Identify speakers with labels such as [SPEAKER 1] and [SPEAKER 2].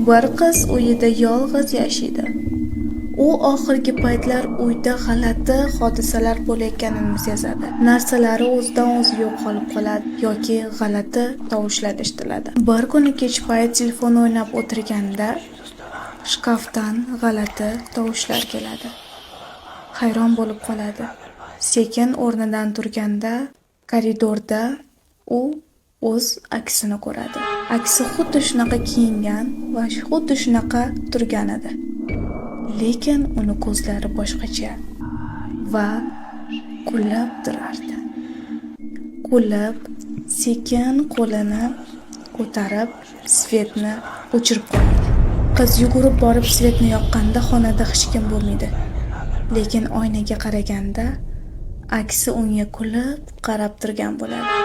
[SPEAKER 1] Bir qiz uyida yolg'iz yashaydi. U oxirgi paytlar uyda g'alati hodisalar bo'layotganini sezadi. Narsalari o'zidan o'zi yo'qolib qoladi yoki g'alati tovushlar eshitiladi. Bir kuni kech payt telefon o'ynab o'tirganda shkafdan g'alati tovushlar keladi. Hayron bo'lib qoladi. Sekin o'rnidan turganda koridorda u o'z aksini ko'radi. Aksi xuddi shunaqa kiyingan va xuddi shunaqa turgan edi. Lekin uni ko'zlari boshqacha va kulib turardi. Kulib, sekin qo'lini ko'tarib, svetni o'chirib qo'yadi. Qiz yugurib borib svetni yoqqanda xonada hech kim bo'lmaydi. Lekin oynaga qaraganda aksi unga kulib qarab turgan bo'ladi.